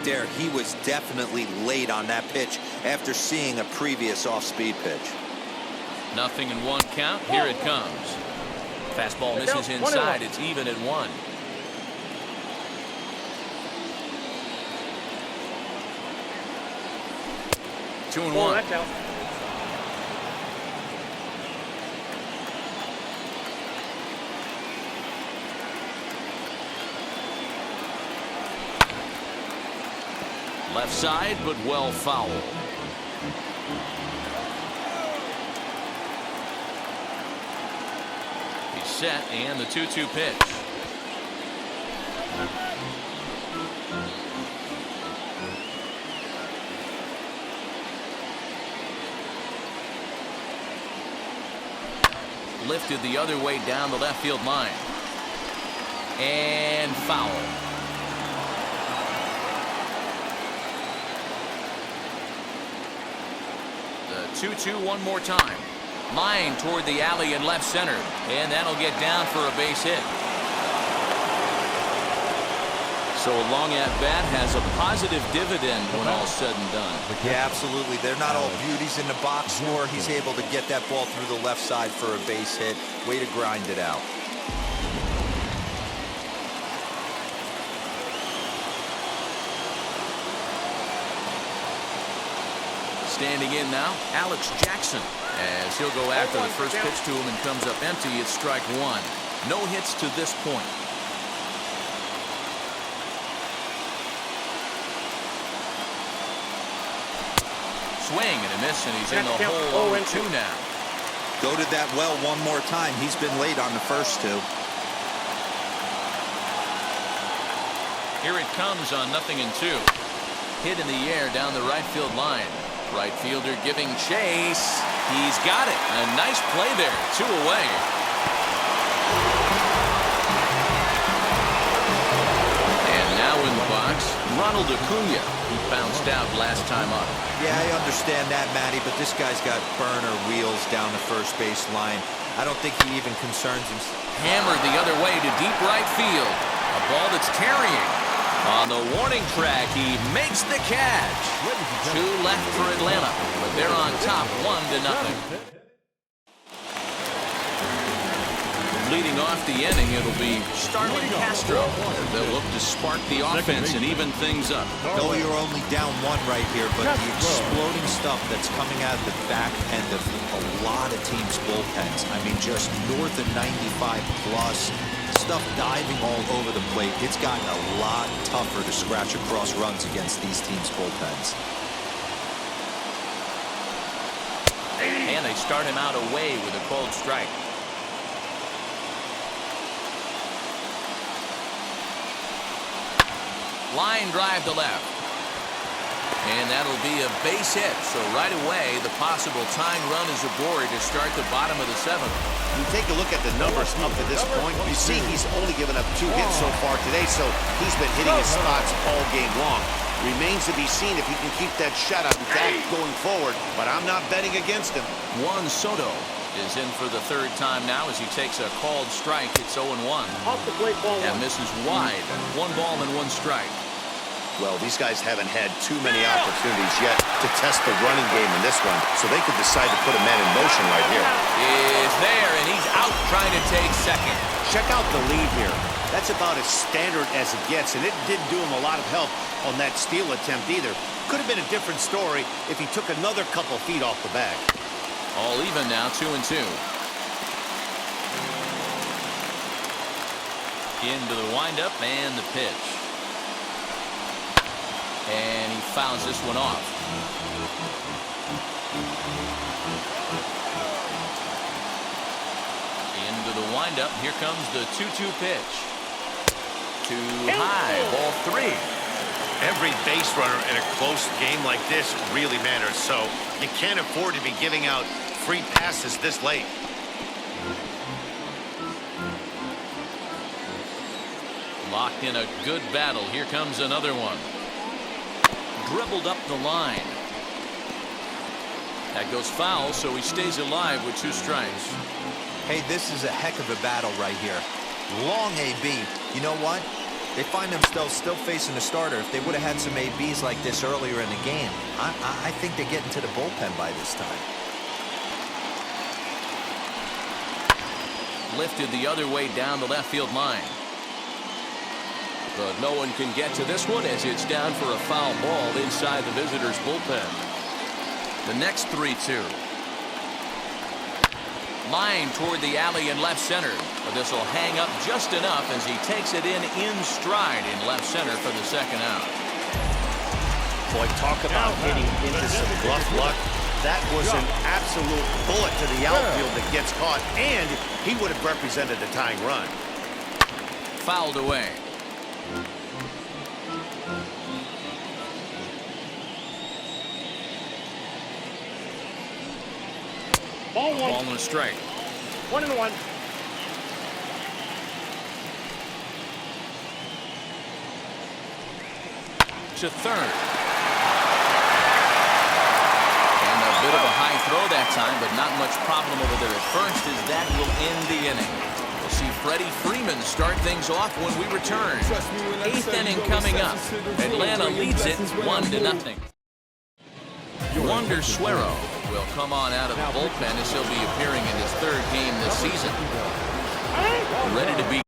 There, he was definitely late on that pitch after seeing a previous off-speed pitch. 0-1 count. Here it comes. Fastball misses inside. It's even at 1. Two and one. Left side, but well foul. He's set, and the 2-2 pitch. Lifted the other way down the left field line. And foul. The 2-2 one more time. Line toward the alley in left center. And that'll get down for a base hit. So a long at bat has a positive dividend when all's said and done. Yeah, absolutely. They're not all beauties in the box score. He's able to get that ball through the left side for a base hit. Way to grind it out. Standing in now, Alex Jackson, as he'll go after the first pitch to him and comes up empty. It's strike one. No hits to this point. Swing and a miss, and he's in the hole 0-2 now. Go to that well one more time. He's been late on the first two. Here it comes on 0-2. Hit in the air down the right field line. Right fielder giving chase. He's got it. A nice play there. 2 away. And now in the box, Ronald Acuna. He bounced out last time up. Yeah, I understand that, Matty, but this guy's got burner wheels down the first base line. I don't think he even concerns himself. Hammered the other way to deep right field. A ball that's carrying. On the warning track, he makes the catch. 2 left for Atlanta, but they're on top 1-0. Leading off the inning, it'll be Starlin Castro. They'll look to spark the offense and even things up. No, you're only down 1 right here, but the exploding stuff that's coming out of the back end of a lot of teams' bullpens. I mean, just north of 95 plus. Stuff diving all over the plate. It's gotten a lot tougher to scratch across runs against these teams' bullpens. And they start him out away with a cold strike. Line drive to left. And that'll be a base hit. So right away, the possible tying run is aboard to start the bottom of the 7th. You take a look at the numbers up to this point. You see he's only given up 2 hits so far today, so he's been hitting his spots all game long. Remains to be seen if he can keep that shutout intact going forward, but I'm not betting against him. Juan Soto is in for the 3rd time now as he takes a called strike. It's 0-1. Off the plate, ball 1. And misses wide. 1 ball and 1 strike. Well, these guys haven't had too many opportunities yet to test the running game in this one, so they could decide to put a man in motion right here. Is there, and he's out trying to take second. Check out the lead here. That's about as standard as it gets, and it didn't do him a lot of help on that steal attempt either. Could have been a different story if he took another couple feet off the bag. All even now, 2-2. Into the windup and the pitch. And he fouls this one off. Into the windup. Here comes the 2-2 pitch. Too high. Ball 3. Every base runner in a close game like this really matters, so you can't afford to be giving out free passes this late. Locked in a good battle. Here comes another one. Dribbled up the line. That goes foul, so he stays alive with 2 strikes. Hey, this is a heck of a battle right here. Long AB. You know what? They find themselves still facing the starter. If they would have had some ABs like this earlier in the game, I think they get into the bullpen by this time. Lifted the other way down the left field line. But no one can get to this one as it's down for a foul ball inside the visitors' bullpen. The next 3-2. Line toward the alley in left center. But this will hang up just enough as he takes it in stride in left center for the second out. Boy, talk about hitting into some bluff luck. That was an absolute bullet to the outfield that gets caught, and he would have represented a tying run. Fouled away. Ball one. Ball and a strike. 1-1. To third. And a bit of a high throw that time, but not much problem over there at first, as that will end the inning. We'll see Freddie Freeman start things off when we return. 8th inning coming up. Atlanta leads it 1-0. Wander Suero will come on out of the bullpen as he'll be appearing in his 3rd game this season. Ready to be.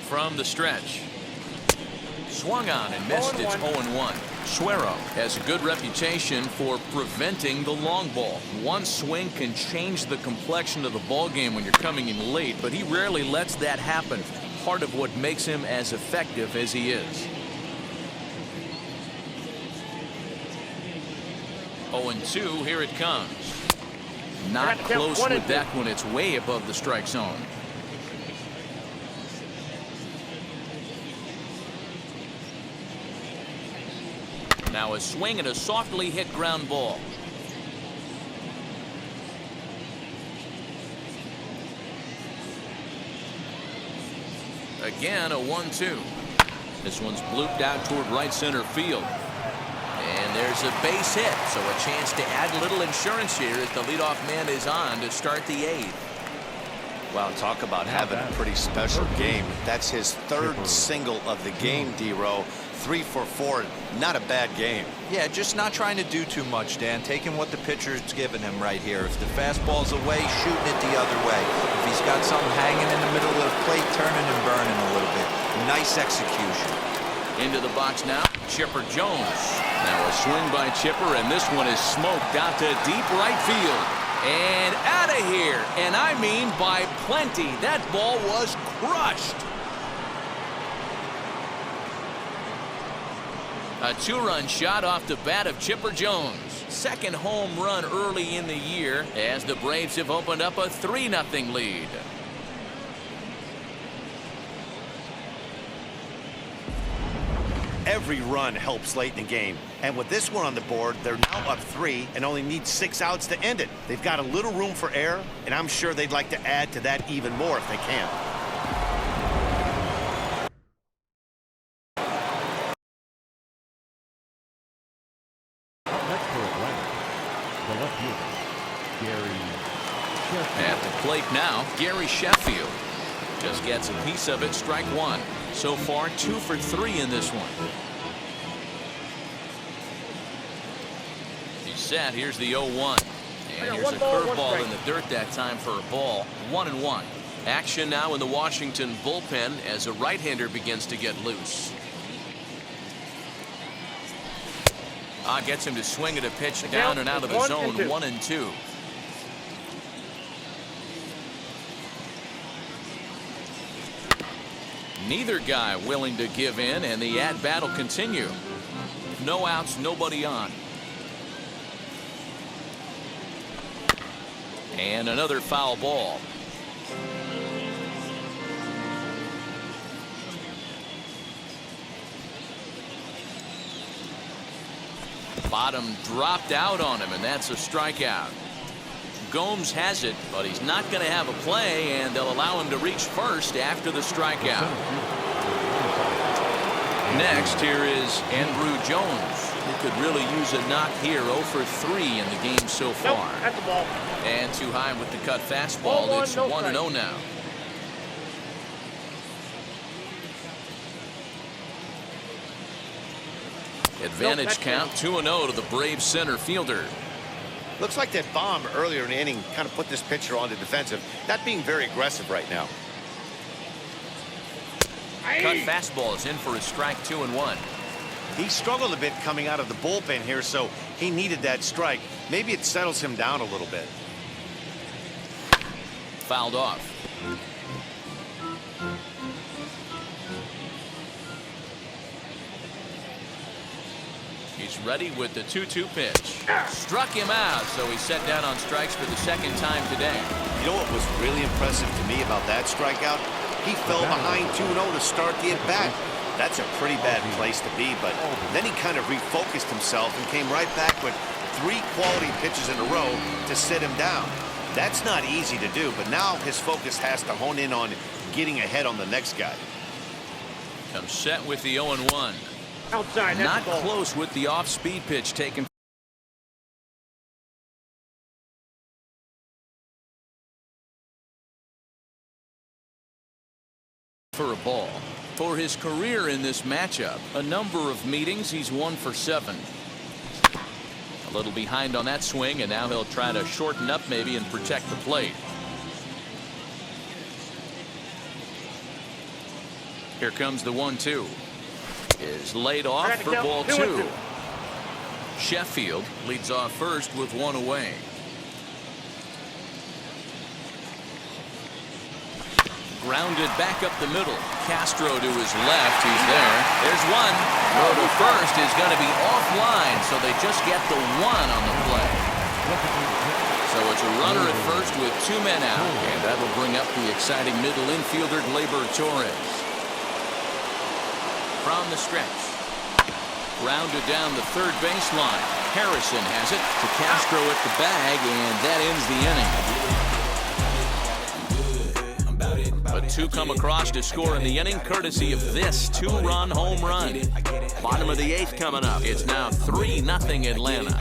From the stretch. Swung on and missed. It's 0-1. Suero has a good reputation for preventing the long ball. One swing can change the complexion of the ball game when you're coming in late, but he rarely lets that happen. Part of what makes him as effective as he is. 0-2. Here it comes. Not close with that one. It's way above the strike zone. Now a swing and a softly hit ground ball. Again a 1-2. This one's blooped out toward right center field. And there's a base hit, so a chance to add a little insurance here as the leadoff man is on to start the 8th. Wow, talk about having a pretty special game. That's his 3rd single of the game, D-Row. 3 for 4, not a bad game. Yeah, just not trying to do too much, Dan. Taking what the pitcher's giving him right here. If the fastball's away, shooting it the other way. If he's got something hanging in the middle of the plate, turning and burning a little bit. Nice execution. Into the box now, Chipper Jones. Now a swing by Chipper, and this one is smoked out to deep right field. And out of here, and I mean by plenty. That ball was crushed. A 2-run shot off the bat of Chipper Jones. 2nd home run early in the year as the Braves have opened up a 3-0 lead. Every run helps late in the game. And with this one on the board, they're now up 3 and only need 6 outs to end it. They've got a little room for error, and I'm sure they'd like to add to that even more if they can. At the plate now, Gary Sheffield just gets a piece of it. Strike 1. So far 2 for 3 in this one. He's set. Here's the 0-1. And here's a curveball in the dirt that time for a ball. 1-1. Action now in the Washington bullpen as a right-hander begins to get loose. Gets him to swing at a pitch down and out of the zone. 1-2. Neither guy willing to give in, and the at-bat will continue. No outs, nobody on. And another foul ball. Bottom dropped out on him, and that's a strikeout. Gomes has it, but he's not going to have a play, and they'll allow him to reach first after the strikeout. Next, here is Andrew Jones. He could really use a knock here. 0 for 3 in the game so far. Nope, that's the ball. And too high with the cut fastball. Ball one, It's no 1-0 now. Advantage count 2-0 to the Braves center fielder. Looks like that bomb earlier in the inning kind of put this pitcher on the defensive. Not being very aggressive right now. Cut fastball is in for a strike, 2-1. He struggled a bit coming out of the bullpen here, so he needed that strike. Maybe it settles him down a little bit. Fouled off. He's ready with the 2-2 pitch. Struck him out, so he's set down on strikes for the second time today. You know what was really impressive to me about that strikeout? He fell behind 2-0 to start the at-bat. That's a pretty bad place to be, but then he kind of refocused himself and came right back with 3 quality pitches in a row to sit him down. That's not easy to do, but now his focus has to hone in on getting ahead on the next guy. Comes set with the 0-1. Outside. Not close with the off-speed pitch taken. For a ball. For his career in this matchup, a number of meetings, he's 1 for 7. A little behind on that swing, and now he'll try to shorten up maybe and protect the plate. Here comes the 1-2. Is laid off for ball 2. Sheffield leads off first with 1 away. Grounded back up the middle. Castro to his left. He's there. There's one. Throw to first is going to be offline, so they just get the 1 on the play. So it's a runner at first with 2 men out, and that'll bring up the exciting middle infielder Gleyber Torres. From the stretch. Grounded down the third baseline. Harrison has it to Castro at the bag, and that ends the inning. But 2 come across to score in the inning, courtesy of this 2-run home run. Bottom of the 8th coming up. It's now 3-0 Atlanta.